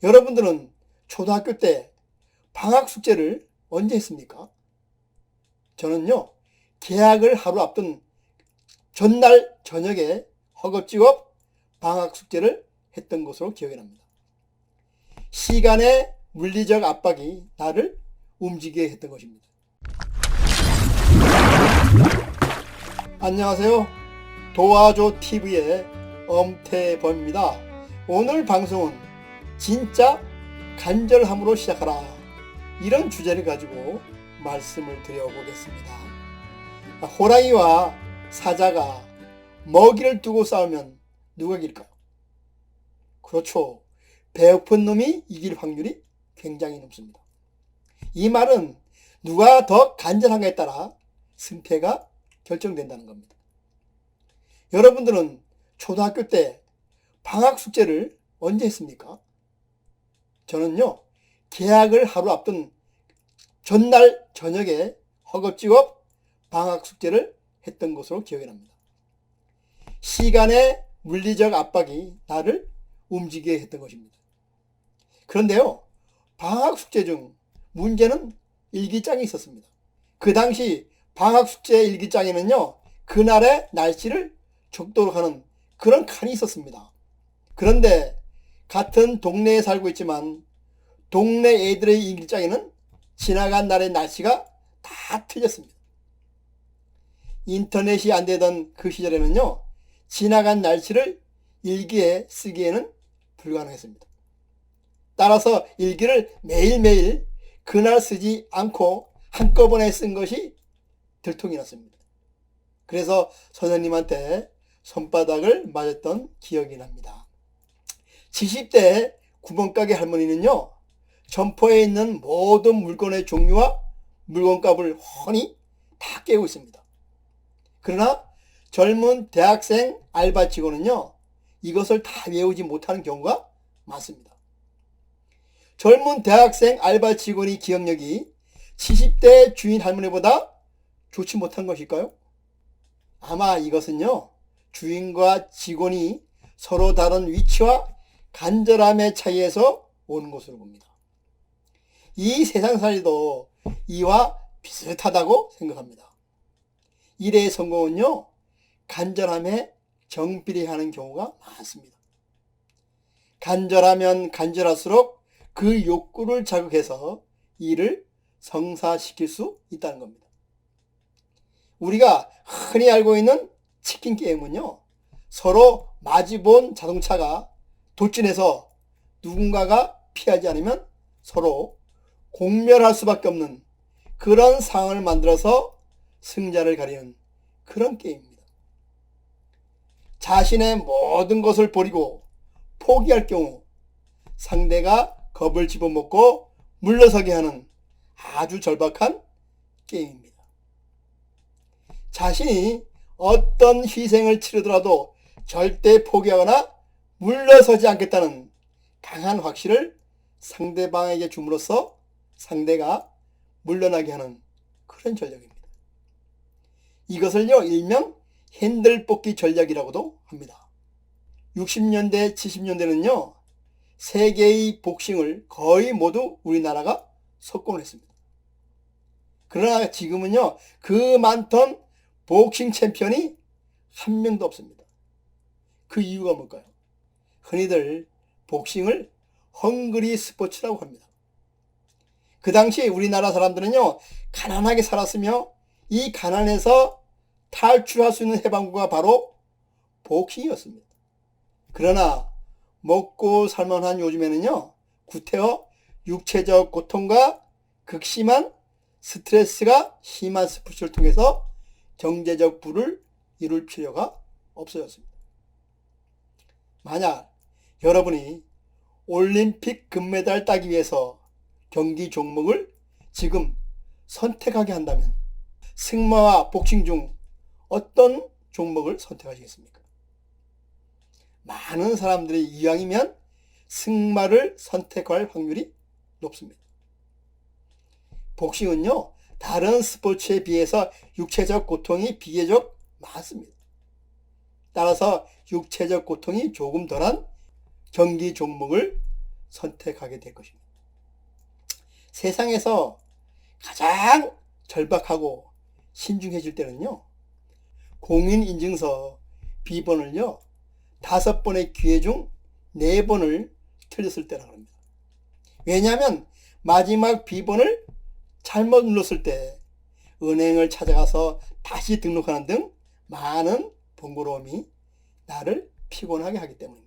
여러분들은 초등학교 때 방학 숙제를 언제 했습니까? 저는요, 개학을 하루 앞둔 전날 저녁에 허겁지겁 방학 숙제를 했던 것으로 기억이 납니다. 시간의 물리적 압박이 나를 움직이게 했던 것입니다. 안녕하세요. 도와줘 TV의 엄태범입니다. 오늘 방송은 진짜 간절함으로 시작하라, 이런 주제를 가지고 말씀을 드려보겠습니다. 호랑이와 사자가 먹이를 두고 싸우면 누가 이길까요? 그렇죠. 배고픈 놈이 이길 확률이 굉장히 높습니다. 이 말은 누가 더 간절한가에 따라 승패가 결정된다는 겁니다. 여러분들은 초등학교 때 방학 숙제를 언제 했습니까? 저는요, 개학을 하루 앞둔 전날 저녁에 허겁지겁 방학 숙제를 했던 것으로 기억이 납니다. 시간의 물리적 압박이 나를 움직이게 했던 것입니다. 그런데요, 방학 숙제 중 문제는 일기장이 있었습니다. 그 당시 방학 숙제 일기장에는요, 그날의 날씨를 적도록 하는 그런 칸이 있었습니다. 그런데 같은 동네에 살고 있지만 동네 애들의 일기장에는 지나간 날의 날씨가 다 틀렸습니다. 인터넷이 안 되던 그 시절에는요, 지나간 날씨를 일기에 쓰기에는 불가능했습니다. 따라서 일기를 매일매일 그날 쓰지 않고 한꺼번에 쓴 것이 들통이 났습니다. 그래서 선생님한테 손바닥을 맞았던 기억이 납니다. 70대 구멍가게 할머니는요, 점포에 있는 모든 물건의 종류와 물건값을 훤히 다 깨고 있습니다. 그러나 젊은 대학생 알바 직원은요, 이것을 다 외우지 못하는 경우가 많습니다. 젊은 대학생 알바 직원의 기억력이 70대 주인 할머니보다 좋지 못한 것일까요? 아마 이것은요, 주인과 직원이 서로 다른 위치와 간절함의 차이에서 오는 것으로 봅니다. 이 세상살이도 이와 비슷하다고 생각합니다. 일의 성공은요, 간절함에 정비례하는 경우가 많습니다. 간절하면 간절할수록 그 욕구를 자극해서 일을 성사시킬 수 있다는 겁니다. 우리가 흔히 알고 있는 치킨 게임은요, 서로 마주본 자동차가 돌진해서 누군가가 피하지 않으면 서로 공멸할 수밖에 없는 그런 상황을 만들어서 승자를 가리는 그런 게임입니다. 자신의 모든 것을 버리고 포기할 경우 상대가 겁을 집어먹고 물러서게 하는 아주 절박한 게임입니다. 자신이 어떤 희생을 치르더라도 절대 포기하거나 물러서지 않겠다는 강한 확신을 상대방에게 줌으로써 상대가 물러나게 하는 그런 전략입니다. 이것을요, 일명 핸들 뽑기 전략이라고도 합니다. 60년대, 70년대는요, 세계의 복싱을 거의 모두 우리나라가 석권을 했습니다. 그러나 지금은요, 그 많던 복싱 챔피언이 한 명도 없습니다. 그 이유가 뭘까요? 흔히들 복싱을 헝그리 스포츠라고 합니다. 그 당시 우리나라 사람들은요, 가난하게 살았으며 이 가난에서 탈출할 수 있는 해방구가 바로 복싱이었습니다. 그러나 먹고 살만한 요즘에는요, 구태여 육체적 고통과 극심한 스트레스가 심한 스포츠를 통해서 경제적 부를 이룰 필요가 없어졌습니다. 만약 여러분이 올림픽 금메달 따기 위해서 경기 종목을 지금 선택하게 한다면 승마와 복싱 중 어떤 종목을 선택하시겠습니까? 많은 사람들이 이왕이면 승마를 선택할 확률이 높습니다. 복싱은요, 다른 스포츠에 비해서 육체적 고통이 비교적 많습니다. 따라서 육체적 고통이 조금 덜한 경기 종목을 선택하게 될 것입니다. 세상에서 가장 절박하고 신중해질 때는요, 공인인증서 B번을요 5번의 기회 중 4번을 틀렸을 때라고 합니다. 왜냐하면 마지막 B번을 잘못 눌렀을 때 은행을 찾아가서 다시 등록하는 등 많은 번거로움이 나를 피곤하게 하기 때문입니다.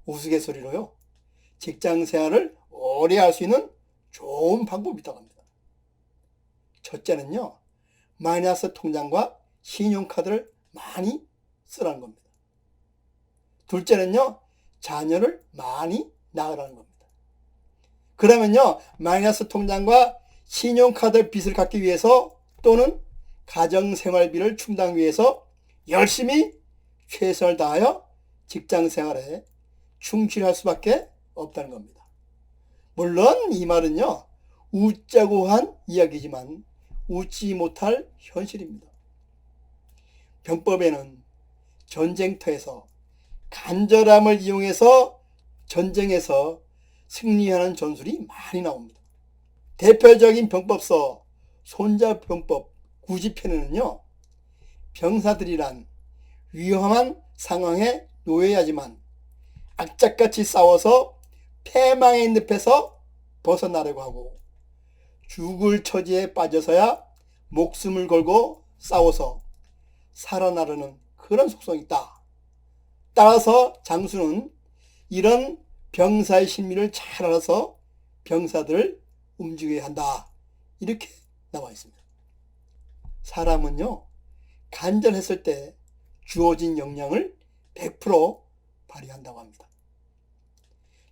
우스갯소리로요, 직장 생활을 오래 할 수 있는 좋은 방법이 있다고 합니다. 첫째는요, 마이너스 통장과 신용카드를 많이 쓰라는 겁니다. 둘째는요, 자녀를 많이 낳으라는 겁니다. 그러면요, 마이너스 통장과 신용카드 빚을 갚기 위해서 또는 가정생활비를 충당하기 위해서 열심히 최선을 다하여 직장생활에 충실할 수밖에 없다는 겁니다. 물론 이 말은요, 웃자고 한 이야기지만 웃지 못할 현실입니다. 병법에는 전쟁터에서 간절함을 이용해서 전쟁에서 승리하는 전술이 많이 나옵니다. 대표적인 병법서 손자병법 9지편에는요, 병사들이란 위험한 상황에 놓여야지만 악착같이 싸워서 패망의 늪에서 벗어나려고 하고 죽을 처지에 빠져서야 목숨을 걸고 싸워서 살아나려는 그런 속성이 있다. 따라서 장수는 이런 병사의 심리를 잘 알아서 병사들을 움직여야 한다. 이렇게 나와 있습니다. 사람은요, 간절했을 때 주어진 역량을 100% 발휘한다고 합니다.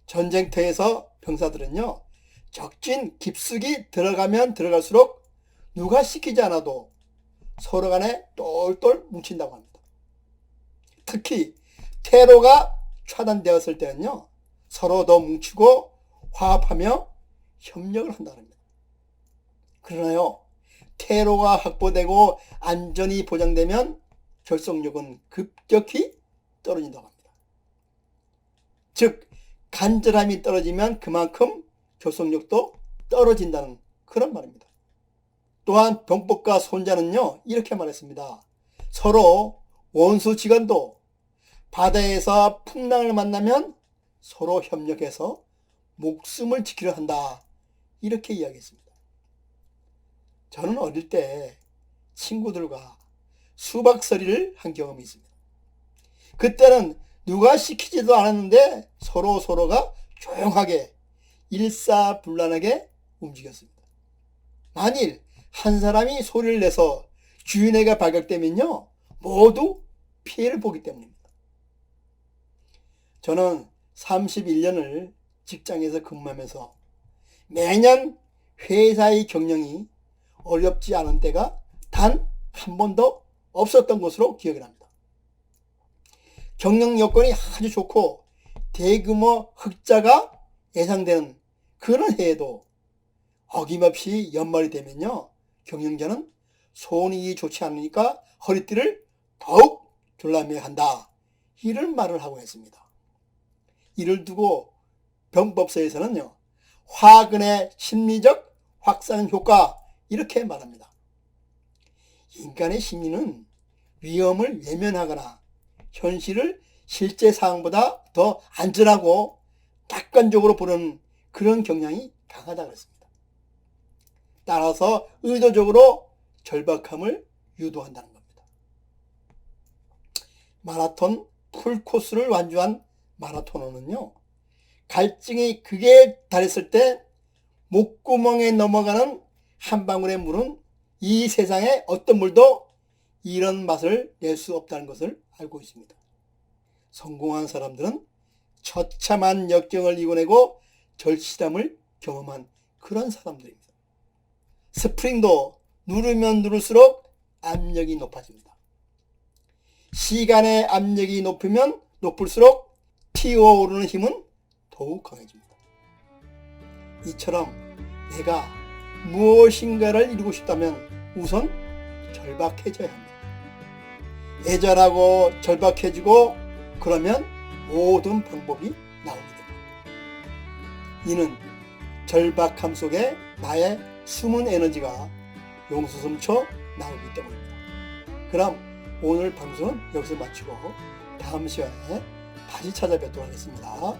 전쟁터에서 병사들은요, 적진 깊숙이 들어가면 들어갈수록 누가 시키지 않아도 서로 간에 똘똘 뭉친다고 합니다. 특히 테러가 차단되었을 때는요, 서로 더 뭉치고 화합하며 협력을 한다고 합니다. 그러나요, 테러가 확보되고 안전이 보장되면 결속력은 급격히 떨어진다고 합니다. 즉, 간절함이 떨어지면 그만큼 결속력도 떨어진다는 그런 말입니다. 또한 병법가 손자는요, 이렇게 말했습니다. 서로 원수지간도 바다에서 풍랑을 만나면 서로 협력해서 목숨을 지키려 한다. 이렇게 이야기했습니다. 저는 어릴 때 친구들과 수박서리를 한 경험이 있습니다. 그때는 누가 시키지도 않았는데 서로가 조용하게 일사불란하게 움직였습니다. 만일 한 사람이 소리를 내서 주인에게 발각되면요, 모두 피해를 보기 때문입니다. 저는 31년을 직장에서 근무하면서 매년 회사의 경영이 어렵지 않은 때가 단 한 번도 없었던 것으로 기억이 납니다. 경영 여건이 아주 좋고 대규모 흑자가 예상되는 그런 해에도 어김없이 연말이 되면요, 경영자는 손익이 좋지 않으니까 허리띠를 더욱 졸라매야 한다. 이런 말을 하고 했습니다. 이를 두고 병법서에서는요, 화근의 심리적 확산 효과 이렇게 말합니다. 인간의 심리는 위험을 외면하거나 현실을 실제 상황보다 더 안전하고 객관적으로 보는 그런 경향이 강하다고 했습니다. 따라서 의도적으로 절박함을 유도한다는 겁니다. 마라톤 풀코스를 완주한 마라토너는요, 갈증이 극에 달했을 때 목구멍에 넘어가는 한 방울의 물은 이 세상에 어떤 물도 이런 맛을 낼 수 없다는 것을 알고 있습니다. 성공한 사람들은 처참한 역경을 이겨내고 절실함을 경험한 그런 사람들입니다. 스프링도 누르면 누를수록 압력이 높아집니다. 시간의 압력이 높으면 높을수록 튀어오르는 힘은 더욱 강해집니다. 이처럼 내가 무엇인가를 이루고 싶다면 우선 절박해져야 합니다. 애절하고 절박해지고 그러면 모든 방법이 나오게 됩니다. 이는 절박함 속에 나의 숨은 에너지가 용솟음쳐 나오기 때문입니다. 그럼 오늘 방송은 여기서 마치고 다음 시간에 다시 찾아뵙도록 하겠습니다.